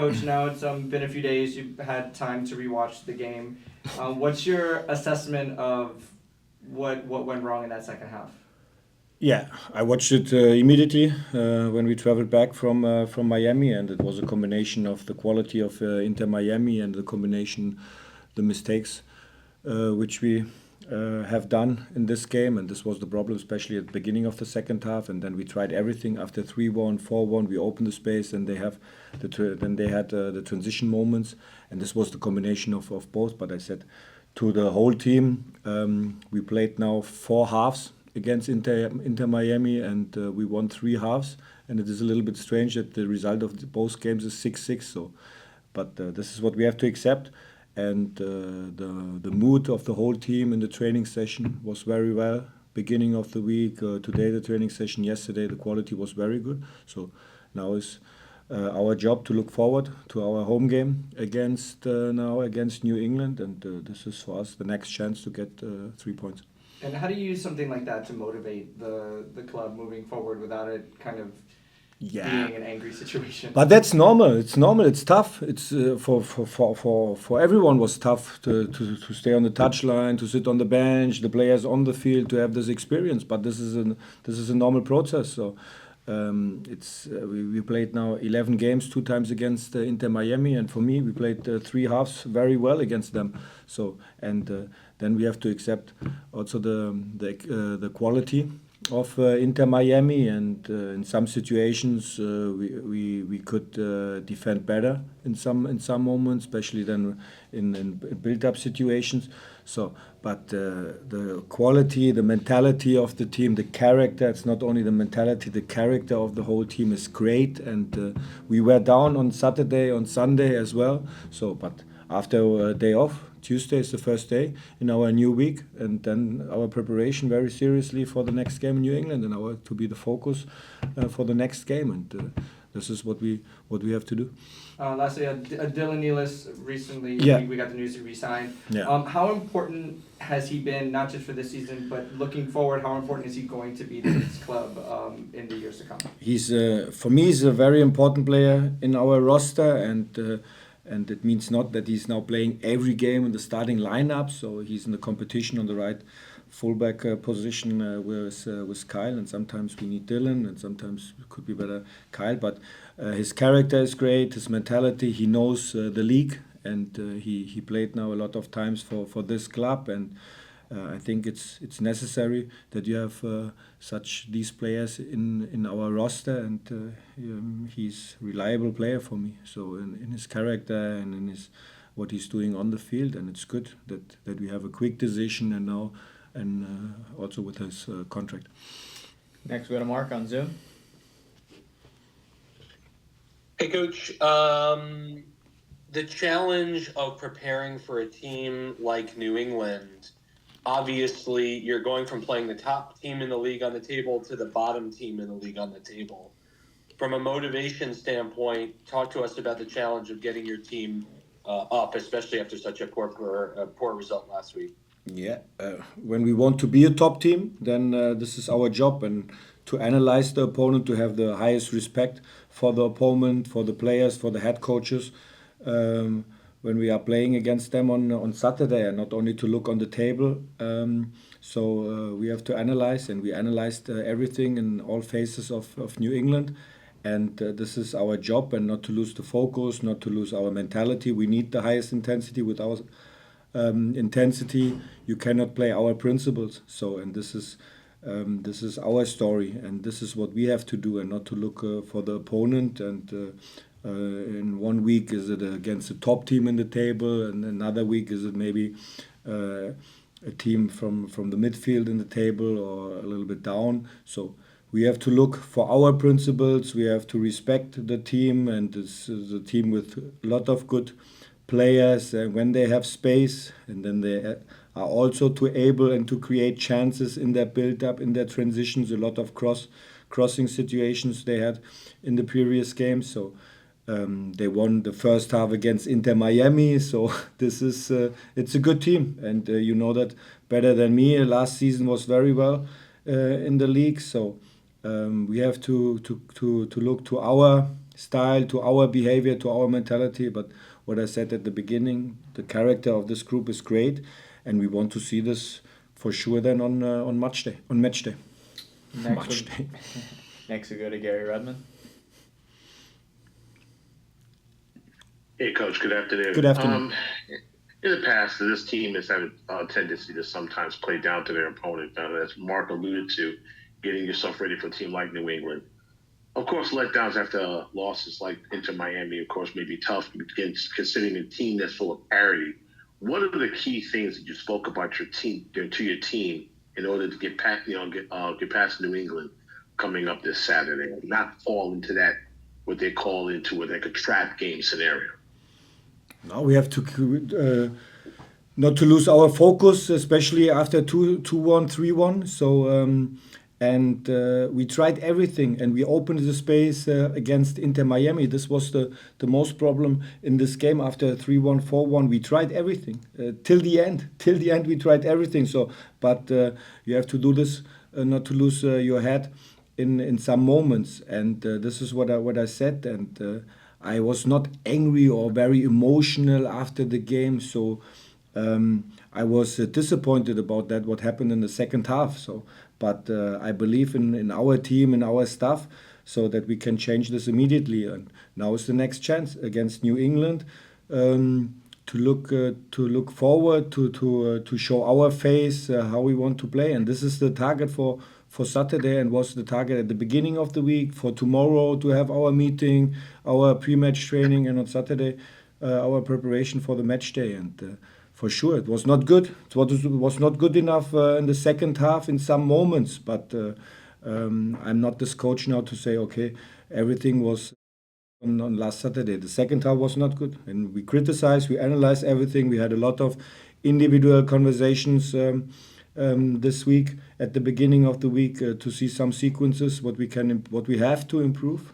Coach, now it's been a few days. You've had time to rewatch the game. What's your assessment of what went wrong in that second half? Yeah, I watched it immediately when we traveled back from Miami, and it was a combination of the quality of Inter Miami and the combination, the mistakes which we have done in this game, and this was the problem, especially at the beginning of the second half. And then we tried everything after 3-1, 4-1. We opened the space, and then they had the transition moments, and this was the combination of both. But I said to the whole team, we played now 4 halves against Inter Miami, and we won 3 halves. And it is a little bit strange that the result of both games is 6-6. So, but this is what we have to accept. And the mood of the whole team in the training session was very well. Beginning of the week, today the training session, yesterday the quality was very good. So now is our job to look forward to our home game against New England, and this is for us the next chance to get 3 points. And how do you use something like that to motivate the club moving forward without it kind of Yeah, being an angry situation? but that's normal. It's normal. It's tough. It's for everyone was tough to stay on the touchline, to sit on the bench, the players on the field, to have this experience. But this is a normal process. So it's we played now 11 games, 2 times against Inter Miami, and for me we played 3 halves very well against them. So and then we have to accept also the quality of Inter Miami, and in some situations we could defend better in some moments, especially then in build-up situations. So, but the quality, the mentality of the team, the character, it's not only the mentality, the character of the whole team is great. And we were down on Saturday, on Sunday as well. So, but after a day off, Tuesday is the first day in our new week, and then our preparation very seriously for the next game in New England, and our to be the focus for the next game. And this is what we have to do. Lastly, Dylan Nealis recently, Yeah, we got the news he resigned. yeah. How important has he been, not just for this season, but looking forward, how important is he going to be to this club in the years to come? He's for me, he's a very important player in our roster, and it means not that he's now playing every game in the starting lineup. So he's in the competition on the right fullback position with Kyle, and sometimes we need Dylan, and sometimes it could be better Kyle. But his character is great, his mentality. He knows the league, and he played now a lot of times for this club, and I think it's necessary that you have such these players in our roster, and he's reliable player for me. So in his character and in his what he's doing on the field, and it's good that we have a quick decision, and now and also with his contract. Next, we go to Mark on Zoom. Hey, Coach. The challenge of preparing for a team like New England, obviously, you're going from playing the top team in the league on the table to the bottom team in the league on the table. From a motivation standpoint, talk to us about the challenge of getting your team up, especially after such a poor result last week. Yeah, when we want to be a top team, then this is our job, and to analyze the opponent, to have the highest respect for the opponent, for the players, for the head coaches, when we are playing against them on Saturday, and not only to look on the table. So we have to analyze, and we analyzed everything in all phases of New England. And this is our job, and not to lose the focus, not to lose our mentality. We need the highest intensity. With our intensity, you cannot play our principles. So, and this is our story, and this is what we have to do, and not to look for the opponent. And in one week is it against the top team in the table, and another week is it maybe a team from the midfield in the table or a little bit down. So we have to look for our principles. We have to respect the team, and this is a team with a lot of good players when they have space, and then they are also to able and to create chances in their build-up, in their transitions. A lot of crossing situations they had in the previous games. So they won the first half against Inter Miami. So this is it's a good team, and you know that better than me. Last season was very well in the league. So we have to look to our style, to our behavior, to our mentality. But what I said at the beginning, the character of this group is great, and we want to see this for sure then on match day. Next, Match we, day. next we go to Gary Redmond. Hey, Coach. Good afternoon. Good afternoon. In the past, this team has had a tendency to sometimes play down to their opponent. As Mark alluded to, getting yourself ready for a team like New England. Of course, letdowns after losses like into Miami, of course, may be tough, considering a team that's full of parity. What are the key things that you spoke about your team to your team in order to get past New England coming up this Saturday, and not fall into that what they call into like a trap game scenario? Now we have to not to lose our focus, especially after 2-1, 3-1. So we tried everything, and we opened the space against Inter Miami. This was the most problem in this game. After 3-1, 4-1, we tried everything till the end. Till the end, we tried everything. So, but you have to do this not to lose your head in some moments, and this is what I said. And I was not angry or very emotional after the game, so I was disappointed about that, what happened in the second half. So, but I believe in our team, in our staff, so that we can change this immediately. And now is the next chance against New England to look forward, to show our face, how we want to play, and this is the target for Saturday, and was the target at the beginning of the week, for tomorrow to have our meeting, our pre-match training, and on Saturday our preparation for the match day. And for sure it was not good. It was not good enough in the second half in some moments, but I'm not this coach now to say, okay, everything was on last Saturday. The second half was not good, and we criticized, we analyzed everything. We had a lot of individual conversations this week at the beginning of the week to see some sequences, what we have to improve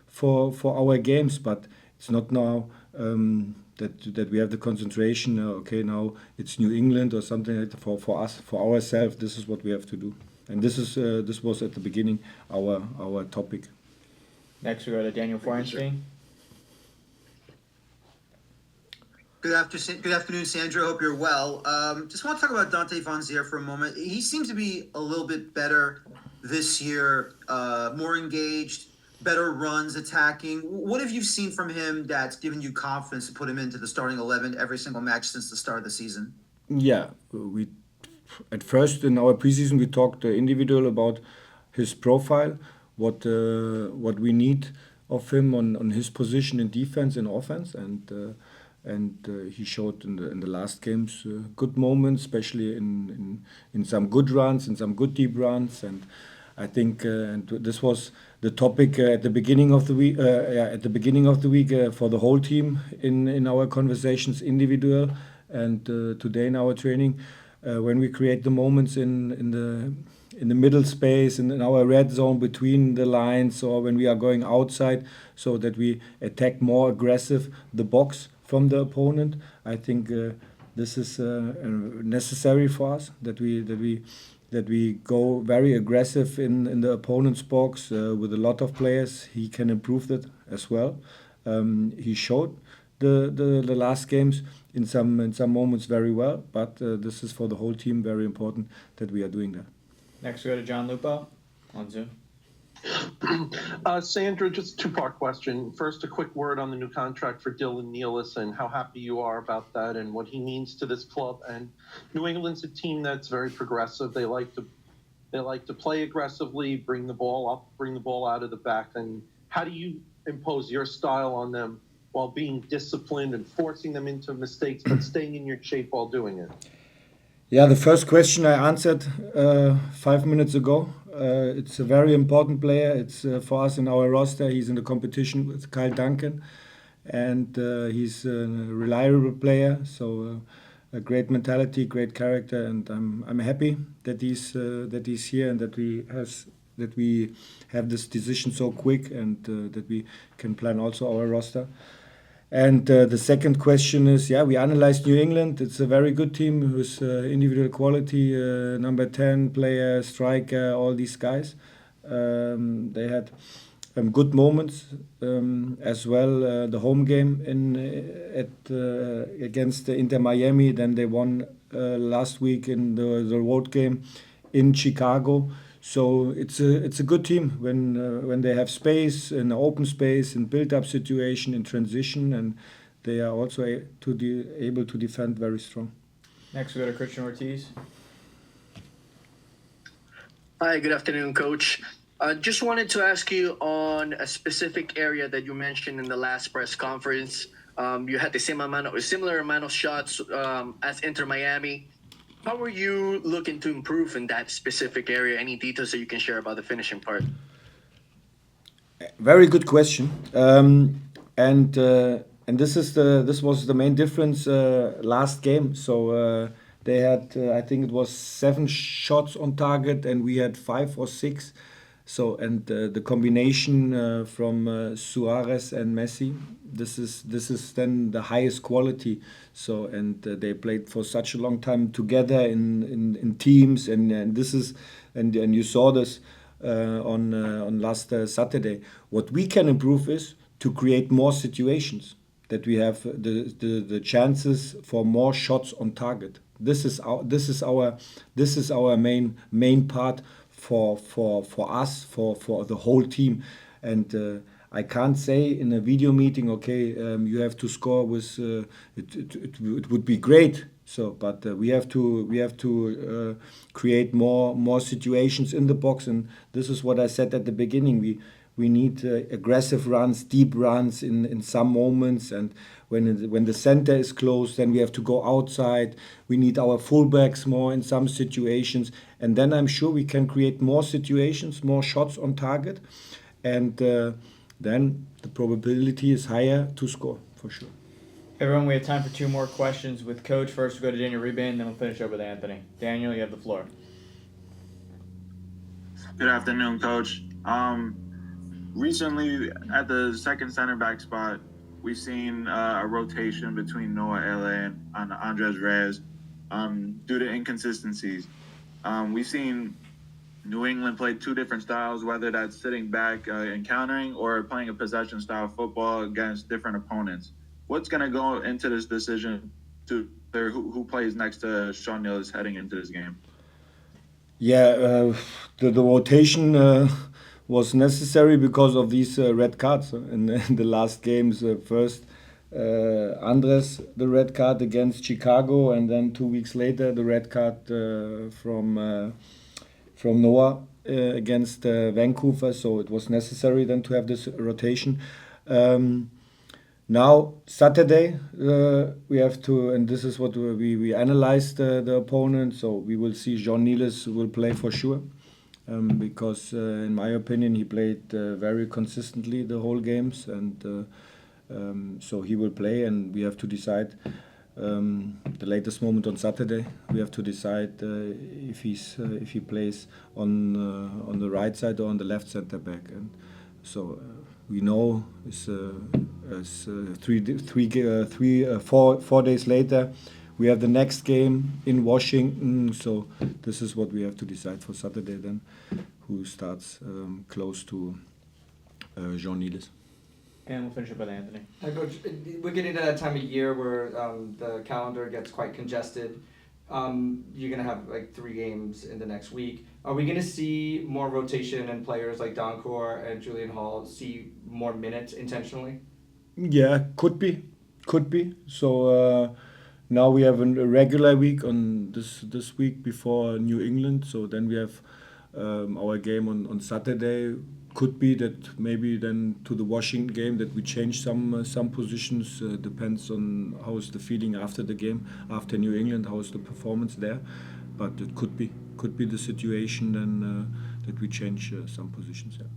for our games. But it's not now that we have the concentration. Okay, now it's New England or something like that. For us, for ourselves, this is what we have to do, and this was at the beginning our topic. Next we go to Daniel Feuerstein. Good afternoon, Sandro. Hope you're well. Just want to talk about Dante for a moment. He seems to be a little bit better this year, more engaged, better runs, attacking. What have you seen from him that's given you confidence to put him into the starting 11 every single match since the start of the season? Yeah, we at first in our preseason we talked individual about his profile, what we need of him on his position in defense and offense, and he showed in the last games good moments, especially in some good runs, in some good deep runs. And I think and this was the topic at the beginning of the week. For the whole team in our conversations, individual, and today in our training, when we create the moments in the middle space and in our red zone between the lines, or when we are going outside, so that we attack more aggressive the box from the opponent. I think this is necessary for us, that we go very aggressive in the opponent's box with a lot of players. He can improve that as well. He showed the last games in some moments very well, but this is for the whole team very important that we are doing that. Next we go to John Lupo on Zoom. Sandro, just a two-part question. First, a quick word on the new contract for Dylan Nealis and how happy you are about that and what he means to this club. And New England's a team that's very progressive. They like to play aggressively, bring the ball up, bring the ball out of the back. And how do you impose your style on them while being disciplined and forcing them into mistakes, but staying in your shape while doing it? Yeah, the first question I answered 5 minutes ago. It's a very important player. It's for us in our roster. He's in the competition with Kyle Duncan, and he's a reliable player. So a great mentality, great character, and I'm happy that he's here and that we have this decision so quick, and that we can plan also our roster. And the second question is, we analyzed New England. It's a very good team with individual quality, number 10 player, striker, all these guys. They had good moments as well. The home game against Inter Miami. Then they won last week in the road game in Chicago. So it's a good team when they have space, in open space, in build-up situation, in transition, and they are also able to defend very strong. Next we go to Christian Ortiz. Hi, good afternoon, Coach. Just wanted to ask you on a specific area that you mentioned in the last press conference. You had the similar amount of shots as Inter Miami. How are you looking to improve in that specific area? Any details that you can share about the finishing part? Very good question. And this was the main difference last game. So they had I think it was 7 shots on target, and we had 5 or 6. So the combination from Suarez and Messi, this is then the highest quality. So they played for such a long time together in teams, and this is and you saw this on last Saturday. What we can improve is to create more situations, that we have the chances for more shots on target. This is our main part for us, for the whole team. And I can't say in a video meeting, okay, you have to score with it would be great. So, but we have to create more situations in the box, and this is what I said at the beginning. We need aggressive runs, deep runs in some moments, and when the center is closed, then we have to go outside. We need our fullbacks more in some situations, and then I'm sure we can create more situations, more shots on target, and then the probability is higher to score for sure. Everyone, we have time for 2 more questions with Coach. First, we'll go to Daniel Rebane, then we'll finish up with Anthony. Daniel, you have the floor. Good afternoon, Coach. Recently, at the second center back spot, we've seen a rotation between Noah Ele and Andres Reyes due to inconsistencies. We've seen New England play 2 different styles, whether that's sitting back and countering or playing a possession style football against different opponents. What's going to go into this decision to who plays next to Sean Nealis heading into this game? Yeah, the rotation was necessary because of these red cards in the last games. First, Andres, the red card against Chicago, and then 2 weeks later, the red card from Noah against Vancouver. So it was necessary then to have this rotation. Now, Saturday, we have to, and this is what we analyzed the opponent. So we will see Sean Nealis will play for sure. Because in my opinion, he played very consistently the whole games, and so he will play, and we have to decide the latest moment on Saturday. We have to decide if he plays on the right side or on the left center back, and so we know it's 4 days later. We have the next game in Washington, so this is what we have to decide for Saturday then, who starts close to Sean Nealis. And we'll finish up with Anthony. Coach, we're getting to that time of year where the calendar gets quite congested. You're going to have like 3 games in the next week. Are we going to see more rotation and players like Doncourt and Julian Hall see more minutes intentionally? Yeah, could be. So now we have a regular week on this week before New England. So then we have our game on Saturday. Could be that maybe then to the Washington game that we change some positions. Depends on how is the feeling after the game, after New England, how is the performance there. But it could be the situation then that we change some positions. Yeah.